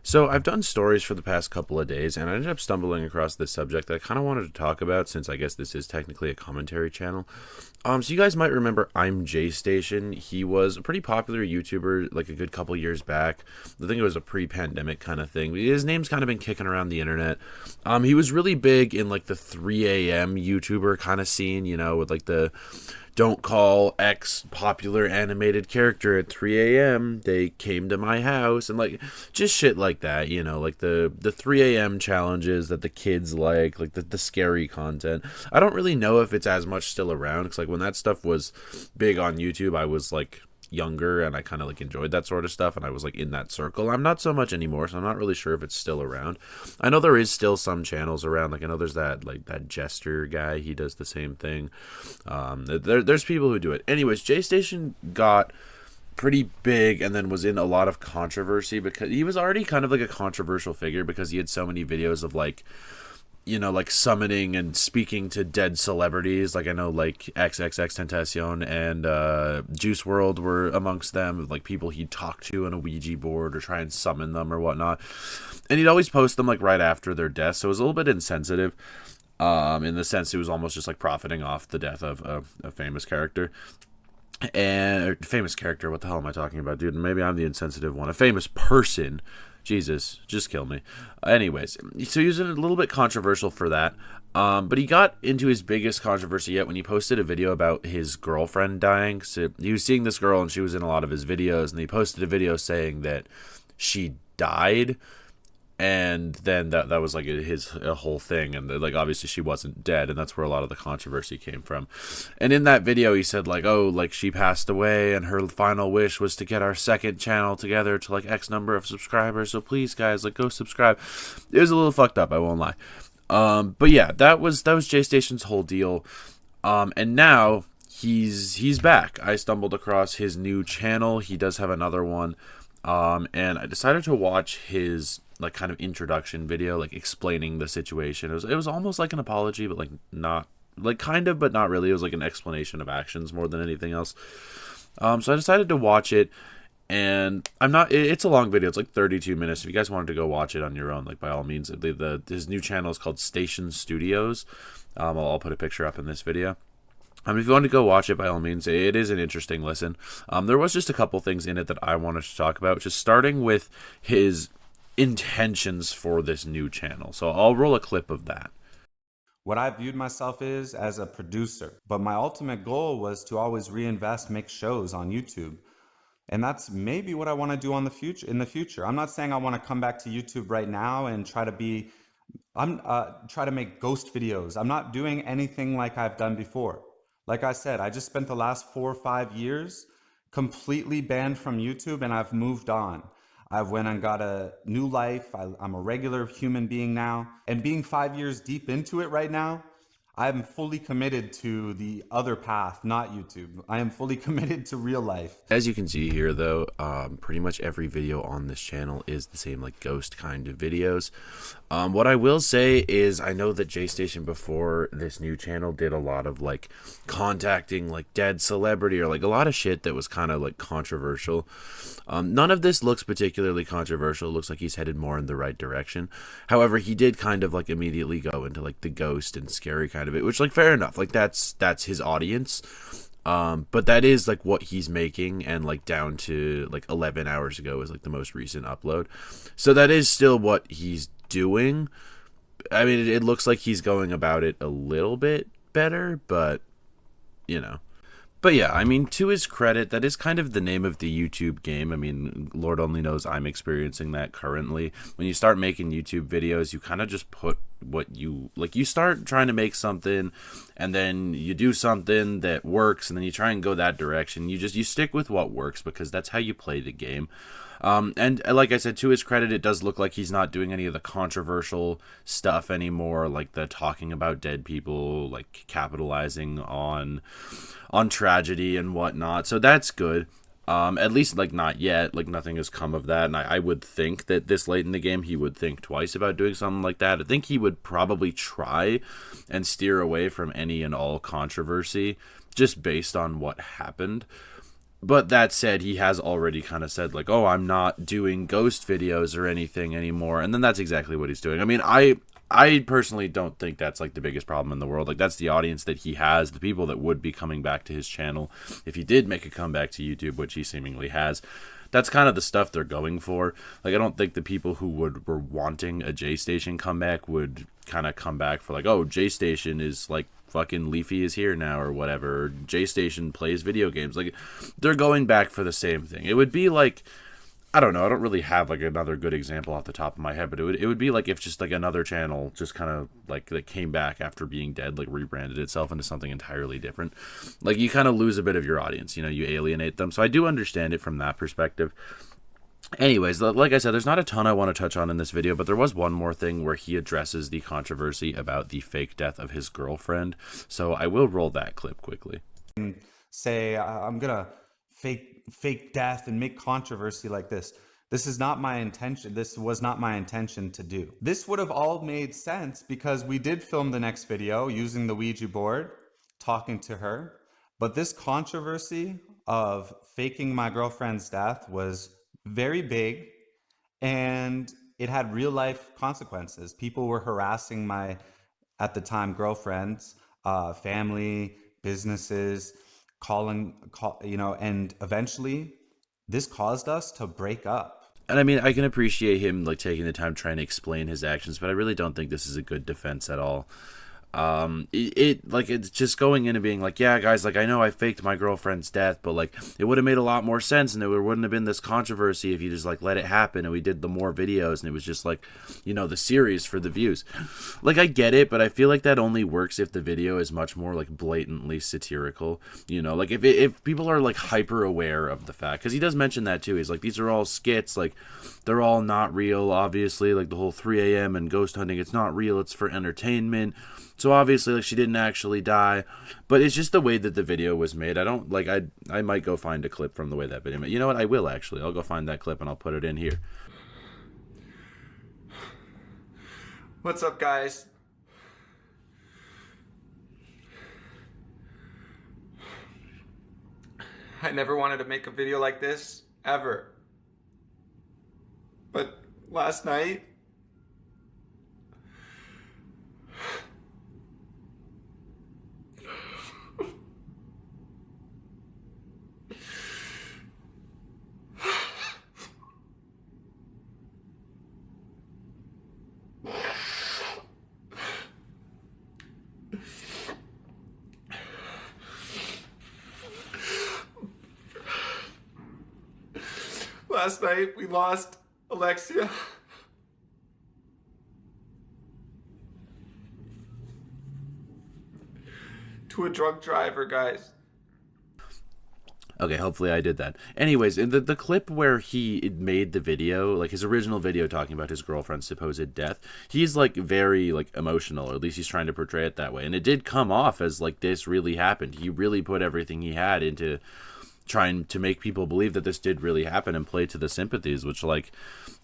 So I've done stories for the past couple of days, and I ended up stumbling across this subject that I kind of wanted to talk about, since I guess this is technically a commentary channel. So you guys might remember IMJAYSTATIon. He was a pretty popular YouTuber like a good couple years back. I think it was a pre-pandemic kind of thing. His name's kind of been kicking around the internet. He was really big in like the 3 a.m. YouTuber kind of scene, you know, with like the don't call X popular animated character at 3 a.m. They came to my house, and like just shit like that, you know, like the 3 a.m. challenges that the kids like the scary content. I don't really know if it's as much still around, because like when that stuff was big on YouTube, I was like younger and I kind of like enjoyed that sort of stuff, and I was like in that circle. I'm not so much anymore, so I'm not really sure if it's still around. I know there is still some channels around, like I know there's that Jester guy, he does the same thing. There's people who do it. Anyways, JStation got pretty big and then was in a lot of controversy because he was already kind of like a controversial figure, because he had so many videos of like, you know, like summoning and speaking to dead celebrities. Like I know like XXXTentacion and Juice World were amongst them, like people he'd talk to on a Ouija board or try and summon them or whatnot. And he'd always post them like right after their death, so it was a little bit insensitive. In the sense it was almost just like profiting off the death of a famous character. And famous character, what the hell am I talking about, dude? Maybe I'm the insensitive one. A famous person. Jesus, just kill me. Anyways, so he was a little bit controversial for that. But he got into his biggest controversy yet when he posted a video about his girlfriend dying. So he was seeing this girl and she was in a lot of his videos, and he posted a video saying that she died. And then that was like a whole thing, and like obviously she wasn't dead, and that's where a lot of the controversy came from. And in that video he said like, oh, like she passed away and her final wish was to get our second channel together to like X number of subscribers, so please guys, like go subscribe. It was a little fucked up, I won't lie. But yeah, that was JStation's whole deal. And now he's back. I stumbled across his new channel. He does have another one. And I decided to watch his like kind of introduction video, like explaining the situation. It was almost like an apology, but like not, like kind of, but not really. It was like an explanation of actions more than anything else. So I decided to watch it, and it's a long video. It's like 32 minutes. If you guys wanted to go watch it on your own, like by all means. His new channel is called Station Studios. I'll put a picture up in this video. If you want to go watch it, by all means, it is an interesting listen. There was just a couple things in it that I wanted to talk about, just starting with his intentions for this new channel. So I'll roll a clip of that. What I viewed myself is as a producer, but my ultimate goal was to always reinvest, make shows on YouTube. And that's maybe what I want to do in the future. I'm not saying I want to come back to YouTube right now and try to make ghost videos. I'm not doing anything like I've done before. Like I said, I just spent the last 4 or 5 years completely banned from YouTube, and I've moved on. I went and got a new life. I'm a regular human being now. And being 5 years deep into it right now, I'm fully committed to the other path, not YouTube. I am fully committed to real life. As you can see here, though, pretty much every video on this channel is the same, like, ghost kind of videos. What I will say is I know that JStation before this new channel did a lot of, like, contacting, like, dead celebrity or, like, a lot of shit that was kind of, like, controversial. None of this looks particularly controversial. It looks like he's headed more in the right direction. However, he did kind of, like, immediately go into, like, the ghost and scary kind of it, which, like, fair enough. Like, that's his audience. But that is like what he's making, and like down to like 11 hours ago is like the most recent upload. So that is still what he's doing. I mean, it looks like he's going about it a little bit better, but you know. But yeah, I mean, to his credit, that is kind of the name of the YouTube game. I mean, Lord only knows I'm experiencing that currently. When you start making YouTube videos, you kind of just put what you, like, you start trying to make something, and then you do something that works, and then you try and go that direction. You stick with what works, because that's how you play the game. And like I said, to his credit, it does look like he's not doing any of the controversial stuff anymore, like the talking about dead people, like capitalizing on tragedy and whatnot. So that's good. At least, like, not yet. Like, nothing has come of that. And I would think that this late in the game, he would think twice about doing something like that. I think he would probably try and steer away from any and all controversy, just based on what happened. But that said, he has already kind of said, like, oh, I'm not doing ghost videos or anything anymore. And then that's exactly what he's doing. I mean, I personally don't think that's, like, the biggest problem in the world. Like, that's the audience that he has, the people that would be coming back to his channel if he did make a comeback to YouTube, which he seemingly has. That's kind of the stuff they're going for. Like, I don't think the people who were wanting a JStation comeback would kind of come back for, like, oh, JStation is, like, fucking Leafy is here now or whatever. Or JStation plays video games. Like, they're going back for the same thing. It would be like, I don't know, I don't really have, like, another good example off the top of my head, but it would be like if just, like, another channel just kind of, like, that came back after being dead, like, rebranded itself into something entirely different. Like, you kind of lose a bit of your audience, you know, you alienate them. So I do understand it from that perspective. Anyways, like I said, there's not a ton I want to touch on in this video, but there was one more thing where he addresses the controversy about the fake death of his girlfriend. So I will roll that clip quickly. Say, I'm gonna fake death and make controversy like this. This is not my intention. This was not my intention to do. This would have all made sense because we did film the next video using the Ouija board, talking to her. But this controversy of faking my girlfriend's death was very big, and it had real life consequences. People were harassing my, at the time, girlfriends, family, businesses, you know, and eventually this caused us to break up. And I mean, I can appreciate him, like, taking the time trying to explain his actions, but I really don't think this is a good defense at all. It's just going in and being like, yeah, guys, like, I know I faked my girlfriend's death, but, like, it would have made a lot more sense, and there wouldn't have been this controversy if you just, like, let it happen, and we did the more videos, and it was just, like, you know, the series for the views. Like, I get it, but I feel like that only works if the video is much more, like, blatantly satirical, you know, like, if people are, like, hyper aware of the fact, because he does mention that, too. He's like, these are all skits, like, they're all not real, obviously, like, the whole 3 a.m. and ghost hunting, it's not real, it's for entertainment. So obviously, like, she didn't actually die, but it's just the way that the video was made. I don't, like, I might go find a clip from the way that video made. You know what? I will, actually. I'll go find that clip and I'll put it in here. What's up, guys? I never wanted to make a video like this, ever. But last night, we lost Alexia. To a drunk driver, guys. Okay, hopefully I did that. Anyways, in the clip where he made the video, like his original video talking about his girlfriend's supposed death, he's, like, very, like, emotional, or at least he's trying to portray it that way. And it did come off as, like, this really happened. He really put everything he had into trying to make people believe that this did really happen and play to the sympathies, which, like,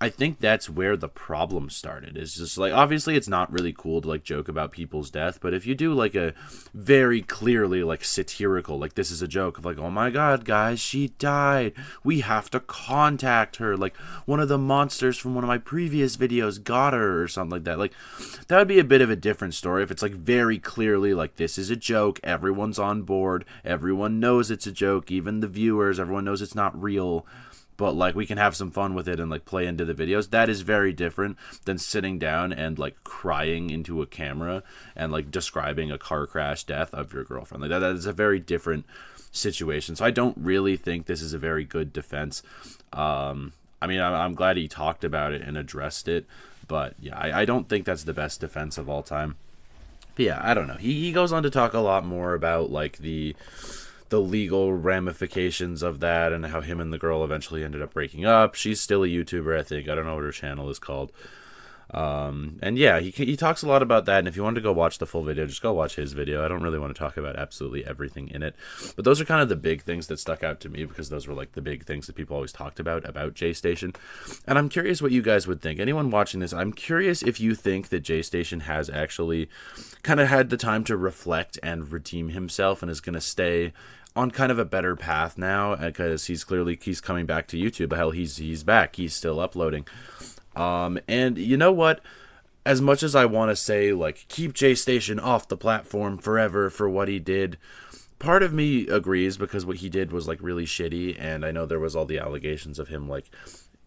I think that's where the problem started. It's just, like, obviously it's not really cool to, like, joke about people's death, but if you do, like, a very clearly, like, satirical, like, this is a joke of, like, oh my god, guys, she died, we have to contact her, like, one of the monsters from one of my previous videos got her, or something like that, like, that would be a bit of a different story if it's, like, very clearly, like, this is a joke, everyone's on board, everyone knows it's a joke, even the viewers, everyone knows it's not real, but, like, we can have some fun with it and, like, play into the videos. That is very different than sitting down and, like, crying into a camera and, like, describing a car crash death of your girlfriend. Like, that is a very different situation. So I don't really think this is a very good defense. I mean, I'm glad he talked about it and addressed it, but yeah, I don't think that's the best defense of all time. But yeah, I don't know. He goes on to talk a lot more about, like, the legal ramifications of that and how him and the girl eventually ended up breaking up. She's still a YouTuber, I think. I don't know what her channel is called. And yeah, he talks a lot about that, and if you wanted to go watch the full video, just go watch his video. I don't really want to talk about absolutely everything in it, but those are kind of the big things that stuck out to me, because those were, like, the big things that people always talked about JStation. And I'm curious what you guys would think. Anyone watching this, I'm curious if you think that JStation has actually kind of had the time to reflect and redeem himself and is going to stay on kind of a better path now, because he's coming back to YouTube. Hell, he's back. He's still uploading. And you know what? As much as I want to say, like, keep JStation off the platform forever for what he did, part of me agrees, because what he did was, like, really shitty, and I know there was all the allegations of him, like,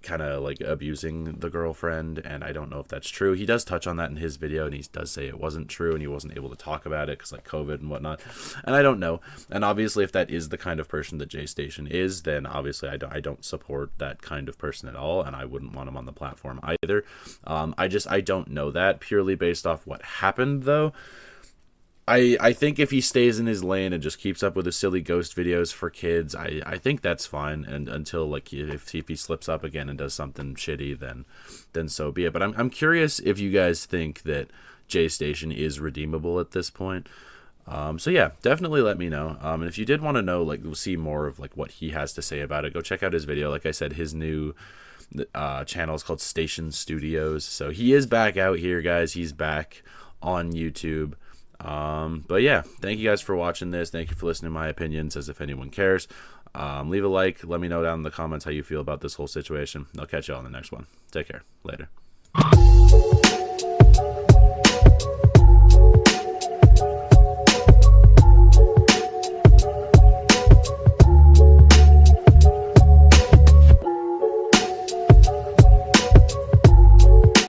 kind of, like, abusing the girlfriend, and I don't know if that's true. He does touch on that in his video, and he does say it wasn't true, and he wasn't able to talk about it because, like, COVID and whatnot, and I don't know. And obviously, if that is the kind of person that JStation is, then obviously I don't support that kind of person at all, and I wouldn't want him on the platform either. I don't know that, purely based off what happened, though. I think if he stays in his lane and just keeps up with the silly ghost videos for kids, I think that's fine. And until, like, if he slips up again and does something shitty, then so be it. But I'm curious if you guys think that JStation is redeemable at this point. So yeah, definitely let me know. And if you did want to know, like, see more of, like, what he has to say about it, go check out his video. Like I said, his new channel is called Station Studios. So he is back out here, guys. He's back on YouTube. But yeah, thank you guys for watching this. Thank you for listening to my opinions, as if anyone cares. Leave a like. Let me know down in the comments how you feel about this whole situation. I'll catch you all in the next one. Take care. Later.